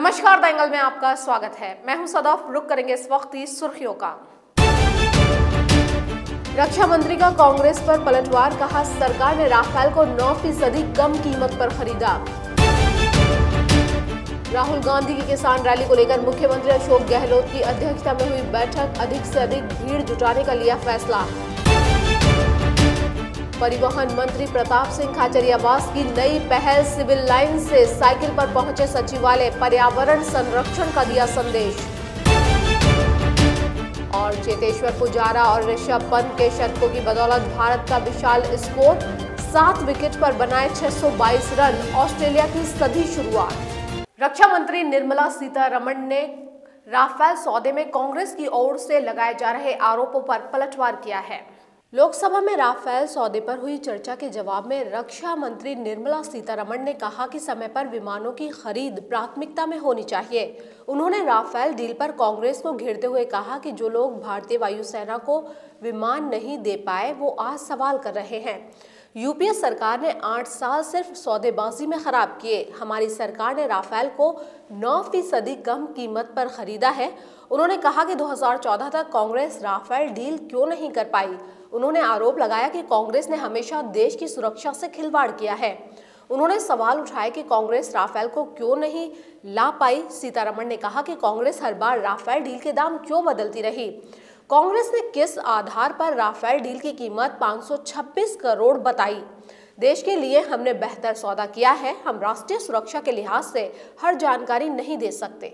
नमस्कार, दंगल में आपका स्वागत है। मैं हूं सदाफ। रुक करेंगे इस वक्त की सुर्खियों का। रक्षा मंत्री का कांग्रेस पर पलटवार, कहा सरकार ने राफेल को 9% कम कीमत पर खरीदा। राहुल गांधी की किसान रैली को लेकर मुख्यमंत्री अशोक गहलोत की अध्यक्षता में हुई बैठक, अधिक से अधिक भीड़ जुटाने का लिया फैसला। परिवहन मंत्री प्रताप सिंह खाचरियावास की नई पहल, सिविल लाइन से साइकिल पर पहुंचे सचिवालय, पर्यावरण संरक्षण का दिया संदेश। और चेतेश्वर पुजारा और ऋषभ पंत के शतकों की बदौलत भारत का विशाल स्कोर, 7 विकेट पर बनाए 622 रन, ऑस्ट्रेलिया की सदी शुरुआत। रक्षा मंत्री निर्मला सीतारमण ने राफेल सौदे में कांग्रेस की ओर से लगाए जा रहे आरोपों पर पलटवार किया है। लोकसभा में राफेल सौदे पर हुई चर्चा के जवाब में रक्षा मंत्री निर्मला सीतारमण ने कहा कि समय पर विमानों की खरीद प्राथमिकता में होनी चाहिए। उन्होंने राफेल डील पर कांग्रेस को घेरते हुए कहा कि जो लोग भारतीय वायुसेना को विमान नहीं दे पाए वो आज सवाल कर रहे हैं। यूपीए सरकार ने 8 साल सिर्फ सौदेबाजी में खराब किए। हमारी सरकार ने राफेल को 9% कम कीमत पर खरीदा है। उन्होंने कहा कि 2014 तक कांग्रेस राफेल डील क्यों नहीं कर पाई। उन्होंने आरोप लगाया कि कांग्रेस ने हमेशा देश की सुरक्षा से खिलवाड़ किया है। उन्होंने सवाल उठाए कि कांग्रेस राफेल को क्यों नहीं ला पाई। सीतारमण ने कहा कि कांग्रेस हर बार राफेल डील के दाम क्यों बदलती रही। कांग्रेस ने किस आधार पर राफेल डील की कीमत 526 करोड़ बताई। देश के लिए हमने बेहतर सौदा किया है। हम राष्ट्रीय सुरक्षा के लिहाज से हर जानकारी नहीं दे सकते।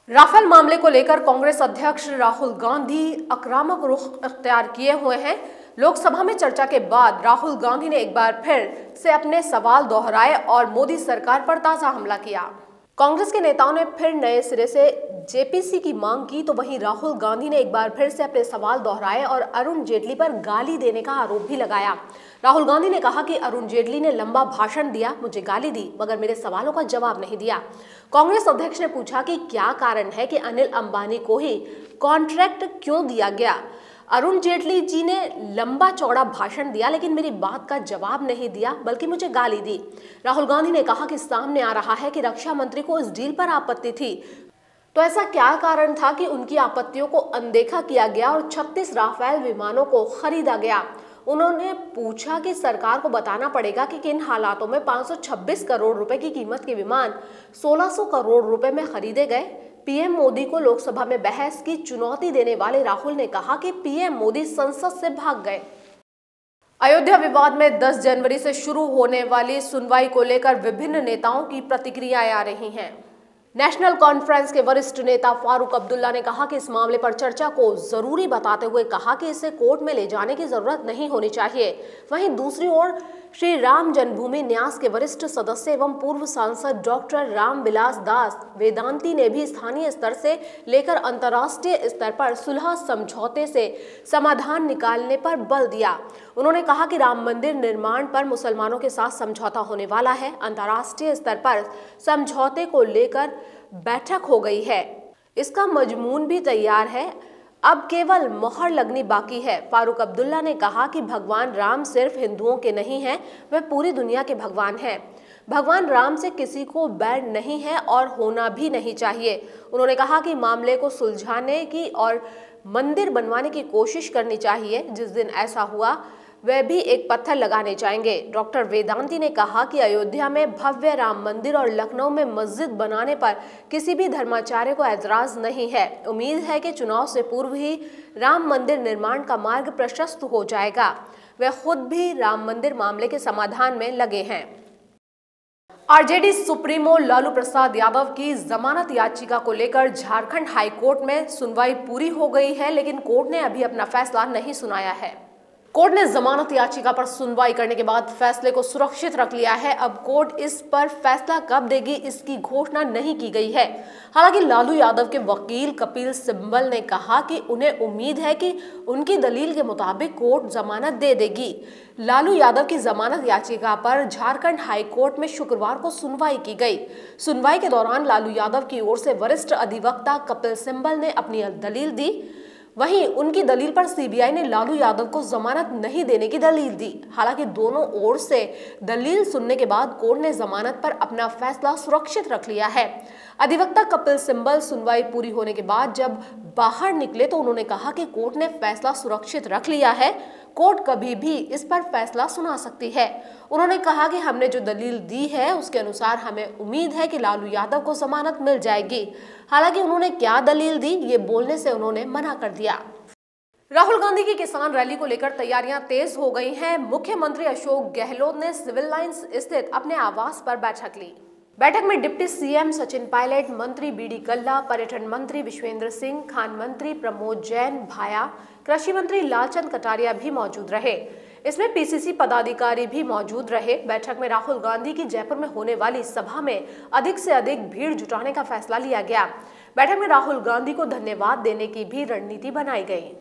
राफेल मामले को लेकर कांग्रेस अध्यक्ष राहुल गांधी आक्रामक रुख अख्तियार किए हुए हैं। लोकसभा में चर्चा के बाद राहुल गांधी ने एक बार फिर से अपने सवाल दोहराए और मोदी सरकार पर ताजा हमला किया। कांग्रेस के नेताओं ने फिर नए सिरे से जेपीसी की मांग की, तो वहीं राहुल गांधी ने एक बार फिर से अपने सवाल दोहराए और अरुण जेटली पर गाली देने का आरोप भी लगाया। राहुल गांधी ने कहा कि अरुण जेटली ने लंबा भाषण दिया, मुझे गाली दी, मगर मेरे सवालों का जवाब नहीं दिया। कांग्रेस अध्यक्ष ने पूछा कि क्या कारण है कि अनिल अंबानी को ही कॉन्ट्रैक्ट क्यों दिया गया। अरुण जेटली जी ने लंबा चौड़ा भाषण दिया लेकिन मेरी बात का जवाब नहीं दिया, बल्कि मुझे गाली दी। राहुल गांधी ने कहा कि सामने आ रहा है कि रक्षा मंत्री को इस डील पर आपत्ति थी, तो ऐसा क्या कारण था कि उनकी आपत्तियों को अनदेखा किया गया और 36 राफेल विमानों को खरीदा गया। उन्होंने पूछा कि सरकार को बताना पड़ेगा कि किन हालातों में 526 करोड़ रुपए की कीमत के विमान 1600 करोड़ रुपए में खरीदे गए। पीएम मोदी को लोकसभा में बहस की चुनौती देने वाले राहुल ने कहा कि पीएम मोदी संसद से भाग गए। अयोध्या विवाद में 10 जनवरी से शुरू होने वाली सुनवाई को लेकर विभिन्न नेताओं की प्रतिक्रियाएं आ रही हैं। नेशनल कॉन्फ्रेंस के वरिष्ठ नेता फारूक अब्दुल्ला ने कहा कि इस मामले पर चर्चा को जरूरी बताते हुए कहा कि इसे कोर्ट में ले जाने की जरूरत नहीं होनी चाहिए। वहीं दूसरी ओर श्री राम जन्मभूमि न्यास के वरिष्ठ सदस्य एवं पूर्व सांसद डॉक्टर रामविलास दास वेदांती ने भी स्थानीय स्तर से लेकर अंतर्राष्ट्रीय स्तर पर सुलह समझौते से समाधान निकालने पर बल दिया। उन्होंने कहा कि राम मंदिर निर्माण पर मुसलमानों के साथ समझौता होने वाला है। अंतर्राष्ट्रीय स्तर पर समझौते को लेकर बैठक हो गई है, इसका मजमून भी तैयार है, अब केवल मोहर लगनी बाकी है। फारूक अब्दुल्ला ने कहा कि भगवान राम सिर्फ हिंदुओं के नहीं हैं, वे पूरी दुनिया के भगवान हैं। भगवान राम से किसी को बैर नहीं है और होना भी नहीं चाहिए। उन्होंने कहा कि मामले को सुलझाने की और मंदिर बनवाने की कोशिश करनी चाहिए। जिस दिन ऐसा हुआ वह भी एक पत्थर लगाने चाहेंगे। डॉक्टर वेदांती ने कहा कि अयोध्या में भव्य राम मंदिर और लखनऊ में मस्जिद बनाने पर किसी भी धर्माचार्य को ऐतराज नहीं है। उम्मीद है कि चुनाव से पूर्व ही राम मंदिर निर्माण का मार्ग प्रशस्त हो जाएगा। वे खुद भी राम मंदिर मामले के समाधान में लगे हैं। आरजेडी सुप्रीमो लालू प्रसाद यादव की जमानत याचिका को लेकर झारखंड हाई कोर्ट में सुनवाई पूरी हो गई है, लेकिन कोर्ट ने अभी अपना फैसला नहीं सुनाया है। कोर्ट ने जमानत याचिका पर सुनवाई करने के बाद फैसले को सुरक्षित रख लिया है। अब कोर्ट इस पर फैसला कब देगी इसकी घोषणा नहीं की गई है। हालांकि लालू यादव के वकील कपिल सिब्बल ने कहा कि उन्हें उम्मीद है कि उनकी दलील के मुताबिक कोर्ट जमानत दे देगी। लालू यादव की जमानत याचिका पर झारखंड हाई कोर्ट में शुक्रवार को सुनवाई की गई। सुनवाई के दौरान लालू यादव की ओर से वरिष्ठ अधिवक्ता कपिल सिब्बल ने अपनी दलील दी। वहीं उनकी दलील पर सीबीआई ने लालू यादव को जमानत नहीं देने की दलील दी। हालांकि दोनों ओर से दलील सुनने के बाद कोर्ट ने जमानत पर अपना फैसला सुरक्षित रख लिया है। अधिवक्ता कपिल सिब्बल सुनवाई पूरी होने के बाद जब बाहर निकले तो उन्होंने कहा कि कोर्ट ने फैसला सुरक्षित रख लिया है, कोर्ट कभी भी इस पर फैसला सुना सकती है। उन्होंने कहा कि हमने जो दलील दी है उसके अनुसार हमें उम्मीद है कि लालू यादव को जमानत मिल जाएगी। हालांकि उन्होंने क्या दलील दी ये बोलने से उन्होंने मना कर दिया। राहुल गांधी की किसान रैली को लेकर तैयारियां तेज हो गई हैं। मुख्यमंत्री अशोक गहलोत ने सिविल लाइंस स्थित अपने आवास पर बैठक ली। बैठक में डिप्टी सीएम सचिन पायलट, मंत्री बीडी कल्ला, पर्यटन मंत्री विश्वेंद्र सिंह, खान मंत्री प्रमोद जैन भाया, कृषि मंत्री लालचंद कटारिया भी मौजूद रहे। इसमें पीसीसी पदाधिकारी भी मौजूद रहे। बैठक में राहुल गांधी की जयपुर में होने वाली सभा में अधिक से अधिक भीड़ जुटाने का फैसला लिया गया। बैठक में राहुल गांधी को धन्यवाद देने की भी रणनीति बनाई गई।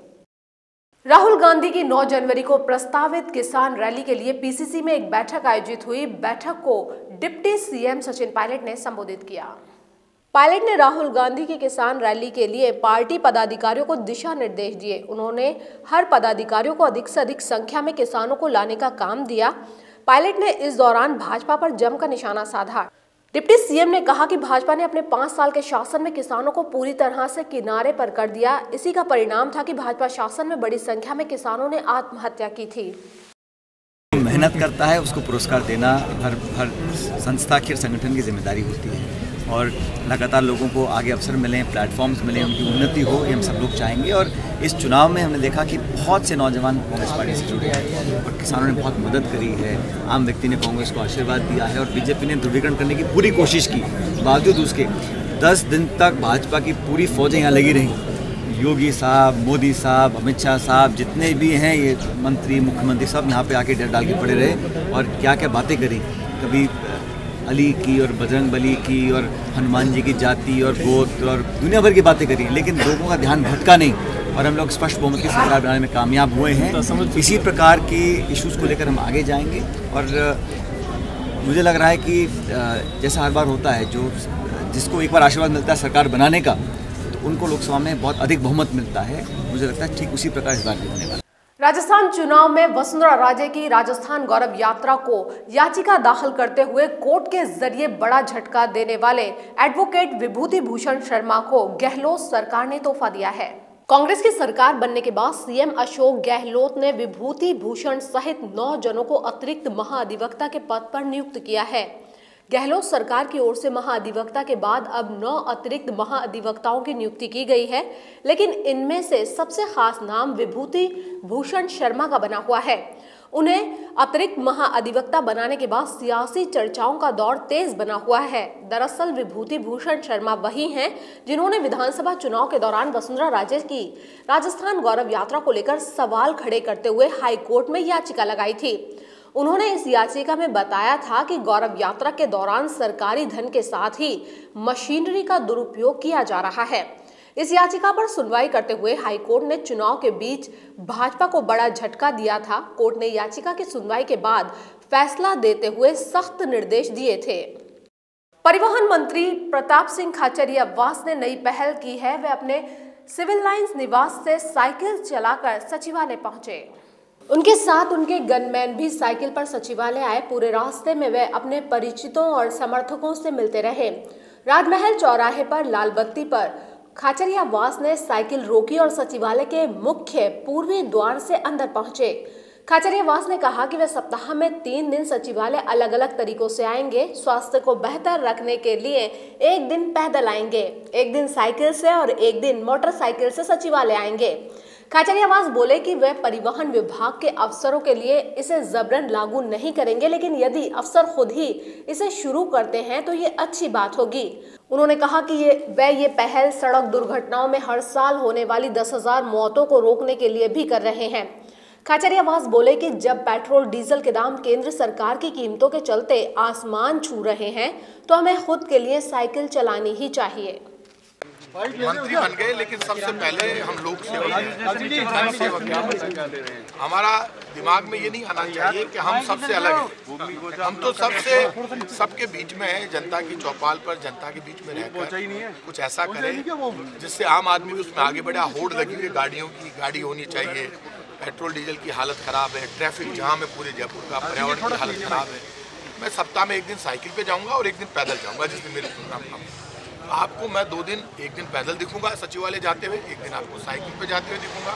राहुल गांधी की 9 जनवरी को प्रस्तावित किसान रैली के लिए पीसीसी में एक बैठक आयोजित हुई। बैठक को डिप्टी सीएम सचिन पायलट ने संबोधित किया। पायलट ने राहुल गांधी की किसान रैली के लिए पार्टी पदाधिकारियों को दिशा निर्देश दिए। उन्होंने हर पदाधिकारियों को अधिक से अधिक संख्या में किसानों को लाने का काम दिया। पायलट ने इस दौरान भाजपा पर जमकर निशाना साधा। डिप्टी सीएम ने कहा कि भाजपा ने अपने 5 साल के शासन में किसानों को पूरी तरह से किनारे पर कर दिया। इसी का परिणाम था कि भाजपा शासन में बड़ी संख्या में किसानों ने आत्महत्या की थी। मेहनत करता है उसको पुरस्कार देना हर संस्था की संगठन की जिम्मेदारी होती है और लगातार लोगों को आगे अवसर मिलें, प्लेटफॉर्म्स मिलें, उनकी उन्नति हो, ये हम सब लोग चाहेंगे। और इस चुनाव में हमने देखा कि बहुत से नौजवान कांग्रेस पार्टी से जुड़े हैं और किसानों ने बहुत मदद करी है। आम व्यक्ति ने कांग्रेस को आशीर्वाद दिया है और बीजेपी ने ध्रुवीकरण करने की पूरी कोशिश की। बावजूद उसके 10 दिन तक भाजपा की पूरी फौजें यहाँ लगी रहीं। योगी साहब, मोदी साहब, अमित शाह साहब, जितने भी हैं ये मंत्री, मुख्यमंत्री सब यहाँ पे आके डर डाल के पड़े रहे और क्या क्या बातें करी। कभी अली की और बजरंग बली की और हनुमान जी की जाति और गोत्र और दुनिया भर की बातें करी, लेकिन लोगों का ध्यान भटका नहीं और हम लोग स्पष्ट बहुमत की सरकार बनाने में कामयाब हुए हैं। इसी प्रकार के इश्यूज़ को लेकर हम आगे जाएंगे और मुझे लग रहा है कि जैसा हर बार होता है, जिसको एक बार आशीर्वाद मिलता है सरकार बनाने का, तो उनको लोकसभा में बहुत अधिक बहुमत मिलता है। मुझे लगता है ठीक उसी प्रकार इस बार भी होने वाला। राजस्थान चुनाव में वसुंधरा राजे की राजस्थान गौरव यात्रा को याचिका दाखिल करते हुए कोर्ट के जरिए बड़ा झटका देने वाले एडवोकेट विभूति भूषण शर्मा को गहलोत सरकार ने तोहफा दिया है। कांग्रेस की सरकार बनने के बाद सीएम अशोक गहलोत ने विभूति भूषण सहित 9 जनों को अतिरिक्त महाअधिवक्ता के पद पर नियुक्त किया है। गहलोत सरकार की ओर से महाअधिवक्ता के बाद अब 9 अतिरिक्त महाअधिवक्ताओं की नियुक्ति की गई है, लेकिन इनमें से सबसे खास नाम विभूति भूषण शर्मा का बना हुआ है। उन्हें अतिरिक्त महाअधिवक्ता बनाने के बाद सियासी चर्चाओं का दौर तेज बना हुआ है। दरअसल विभूति भूषण शर्मा वही हैं जिन्होंने विधानसभा चुनाव के दौरान वसुंधरा राजे की राजस्थान गौरव यात्रा को लेकर सवाल खड़े करते हुए हाईकोर्ट में याचिका लगाई थी। उन्होंने इस याचिका में बताया था कि गौरव यात्रा के दौरान सरकारी धन के साथ ही मशीनरी का दुरुपयोग किया जा रहा है। इस याचिका पर सुनवाई करते हुए हाईकोर्ट ने चुनाव के बीच भाजपा को बड़ा झटका दिया था। कोर्ट ने याचिका की सुनवाई के बाद फैसला देते हुए सख्त निर्देश दिए थे। परिवहन मंत्री प्रताप सिंह खाचरियावास ने नई पहल की है। वे अपने सिविल लाइंस निवास से साइकिल चलाकर सचिवालय पहुंचे। उनके साथ उनके गनमैन भी साइकिल पर सचिवालय आए। पूरे रास्ते में वे अपने परिचितों और समर्थकों से मिलते रहे। राजमहल चौराहे पर लाल बत्ती पर खाचरियावास ने साइकिल रोकी और सचिवालय के मुख्य पूर्वी द्वार से अंदर पहुंचे। खाचरियावास ने कहा कि वे सप्ताह में 3 दिन सचिवालय अलग अलग तरीकों से आएंगे। स्वास्थ्य को बेहतर रखने के लिए एक दिन पैदल आएंगे, एक दिन साइकिल से और एक दिन मोटरसाइकिल से सचिवालय आएंगे। खाचरियावास बोले कि वे परिवहन विभाग के अफसरों के लिए इसे जबरन लागू नहीं करेंगे, लेकिन यदि अफसर खुद ही इसे शुरू करते हैं तो ये अच्छी बात होगी। उन्होंने कहा कि ये पहल सड़क दुर्घटनाओं में हर साल होने वाली 10,000 मौतों को रोकने के लिए भी कर रहे हैं। खाचरियावास बोले कि जब पेट्रोल डीजल के दाम केंद्र सरकार की कीमतों के चलते आसमान छू रहे हैं तो हमें खुद के लिए साइकिल चलानी ही चाहिए। मंत्री बन गए, लेकिन सबसे पहले हम लोग सेवक हैं। हमारा दिमाग में ये नहीं आना चाहिए कि हम सबसे अलग हैं। हम तो सबके बीच में हैं, जनता की चौपाल पर, जनता के बीच में रहकर कुछ ऐसा करें जिससे आम आदमी भी उसमें आगे बढ़े। होड़ लगी हुई गाड़ियों की गाड़ी होनी चाहिए, पेट्रोल डीजल की हालत ख़राब है, ट्रैफिक जाम है पूरे जयपुर का, पर्यावरण की हालत ख़राब है। मैं सप्ताह में एक दिन साइकिल पे जाऊंगा और एक दिन पैदल जाऊंगा, जिस दिन मेरे प्रोग्राम आपको मैं 2 दिन, एक दिन पैदल दिखूंगा सचिवालय जाते हुए, एक दिन आपको साइकिल पे जाते हुए दिखूंगा।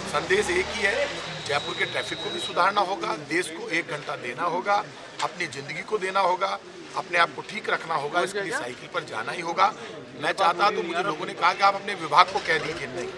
संदेश एक ही है, जयपुर के ट्रैफिक को भी सुधारना होगा, देश को 1 घंटा देना होगा, अपनी ज़िंदगी को देना होगा, अपने आप को ठीक रखना होगा, इसके लिए साइकिल पर जाना ही होगा। मैं चाहता तो मुझे लोगों ने कहा कि आप अपने विभाग को कह दीजिए, नहीं,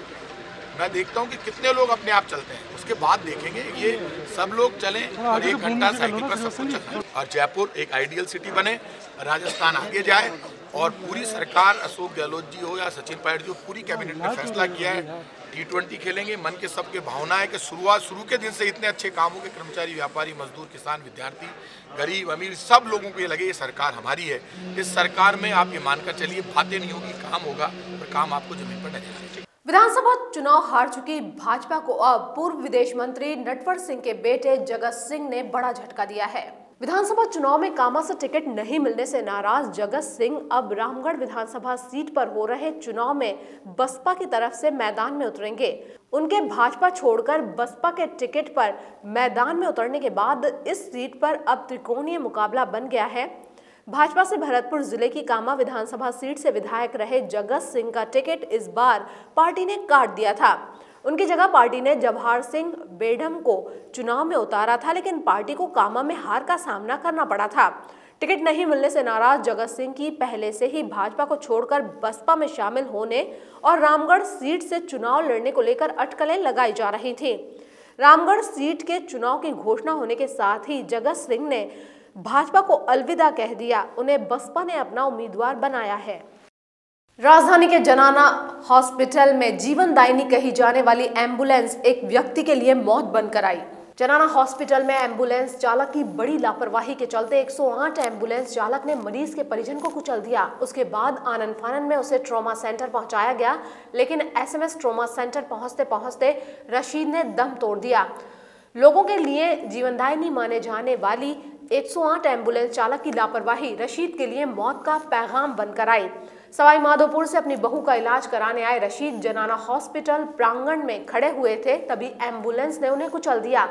मैं देखता हूँ कि कितने लोग अपने आप चलते हैं, उसके बाद देखेंगे। ये सब लोग चलें और 1 घंटा साइकिल पर सब कुछ चलें और जयपुर एक आइडियल सिटी बने, राजस्थान आगे जाए। और पूरी सरकार, अशोक गहलोत जी हो या सचिन पायलट जी, पूरी कैबिनेट ने फैसला किया है T20 खेलेंगे। मन के सबके भावना है कि शुरू के दिन से इतने अच्छे कामों के कर्मचारी, व्यापारी, मजदूर, किसान, विद्यार्थी, गरीब, अमीर, सब लोगों को ये लगे ये सरकार हमारी है। इस सरकार में आप ये मानकर चलिए, बातें नहीं होगी, काम होगा और काम आपको जमीन पर नजर आएगा। विधानसभा चुनाव हार चुकी भाजपा को अब पूर्व विदेश मंत्री नटवर सिंह के बेटे जगत सिंह ने बड़ा झटका दिया है। विधानसभा चुनाव में कामा से टिकट नहीं मिलने से नाराज जगत सिंह अब रामगढ़ विधानसभा सीट पर हो रहे चुनाव में बसपा की तरफ से मैदान में उतरेंगे। उनके भाजपा छोड़कर बसपा के टिकट पर मैदान में उतरने के बाद इस सीट पर अब त्रिकोणीय मुकाबला बन गया है। भाजपा से भरतपुर जिले की कामा विधानसभा सीट से विधायक रहे जगत सिंह का टिकट इस बार पार्टी ने काट दिया था। उनकी जगह पार्टी ने जवाहर सिंह बेढम को चुनाव में उतारा था, लेकिन पार्टी को कामा में हार का सामना करना पड़ा था। टिकट नहीं मिलने से नाराज जगत सिंह की पहले से ही भाजपा को छोड़कर बसपा में शामिल होने और रामगढ़ सीट से चुनाव लड़ने को लेकर अटकलें लगाई जा रही थी। रामगढ़ सीट के चुनाव की घोषणा होने के साथ ही जगत सिंह ने भाजपा को अलविदा कह दिया। उन्हें बसपा ने अपना उम्मीदवार बनाया है। राजधानी के जनाना हॉस्पिटल में जीवनदायिनी कही जाने वाली एम्बुलेंस एक व्यक्ति के लिए मौत बनकर आई। जनाना हॉस्पिटल में एम्बुलेंस चालक की बड़ी लापरवाही के चलते 108 एम्बुलेंस चालक ने मरीज के परिजन को कुचल दिया। उसके बाद आनन फानन में उसे ट्रॉमा सेंटर पहुंचाया गया, लेकिन SMS ट्रॉमा सेंटर पहुंचते पहुंचते रशीद ने दम तोड़ दिया। लोगों के लिए जीवनदायिनी माने जाने वाली 108 एम्बुलेंस चालक की लापरवाही रशीद के लिए मौत का पैगाम बनकर आई। सवाई माधोपुर से अपनी बहू का इलाज कराने आए रशीद जनाना हॉस्पिटल प्रांगण में खड़े हुए थे, तभी एम्बुलेंस ने उन्हें कुचल दिया।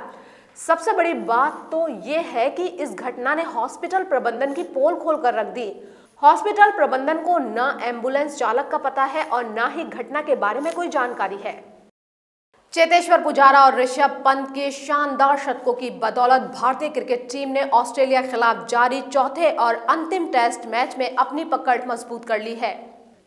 सबसे बड़ी बात तो ये है कि इस घटना ने हॉस्पिटल प्रबंधन की पोल खोल कर रख दी। हॉस्पिटल प्रबंधन को न एम्बुलेंस चालक का पता है और न ही घटना के बारे में कोई जानकारी है। चेतेश्वर पुजारा और ऋषभ पंत के शानदार शतकों की बदौलत भारतीय क्रिकेट टीम ने ऑस्ट्रेलिया के खिलाफ जारी चौथे और अंतिम टेस्ट मैच में अपनी पकड़ मजबूत कर ली है।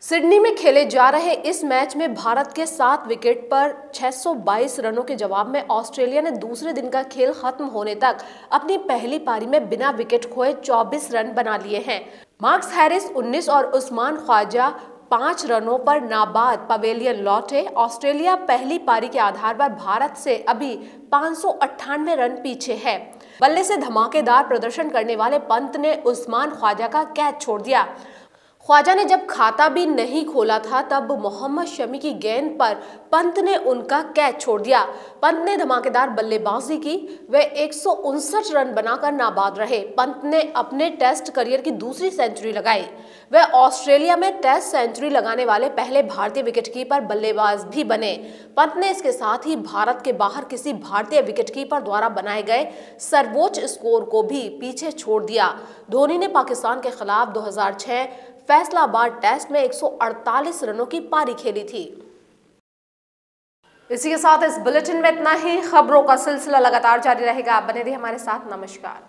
सिडनी में खेले जा रहे इस मैच में भारत के 7 विकेट पर 622 रनों के जवाब में ऑस्ट्रेलिया ने दूसरे दिन का खेल खत्म होने तक अपनी पहली पारी में बिना विकेट खोए 24 रन बना लिए हैं। मार्कस हैरिस 19 और उस्मान ख्वाजा 5 रनों पर नाबाद पवेलियन लौटे। ऑस्ट्रेलिया पहली पारी के आधार पर भारत से अभी 598 रन पीछे है। बल्ले से धमाकेदार प्रदर्शन करने वाले पंत ने उस्मान ख्वाजा का कैच छोड़ दिया। ख्वाजा ने जब खाता भी नहीं खोला था तब मोहम्मद शमी की गेंद पर पंत ने उनका कैच छोड़ दिया। पंत ने धमाकेदार बल्लेबाजी की, वे 159 रन बनाकर नाबाद रहे। पंत ने अपने टेस्ट करियर की दूसरी सेंचुरी लगाई। वे ऑस्ट्रेलिया में टेस्ट सेंचुरी लगाने वाले पहले भारतीय विकेटकीपर बल्लेबाज भी बने। पंत ने इसके साथ ही भारत के बाहर किसी भारतीय विकेटकीपर द्वारा बनाए गए सर्वोच्च स्कोर को भी पीछे छोड़ दिया। धोनी ने पाकिस्तान के खिलाफ 2006 फैसलाबाद टेस्ट में 148 रनों की पारी खेली थी। इसी के साथ इस बुलेटिन में इतना ही। खबरों का सिलसिला लगातार जारी रहेगा। बने रहिए हमारे साथ। नमस्कार।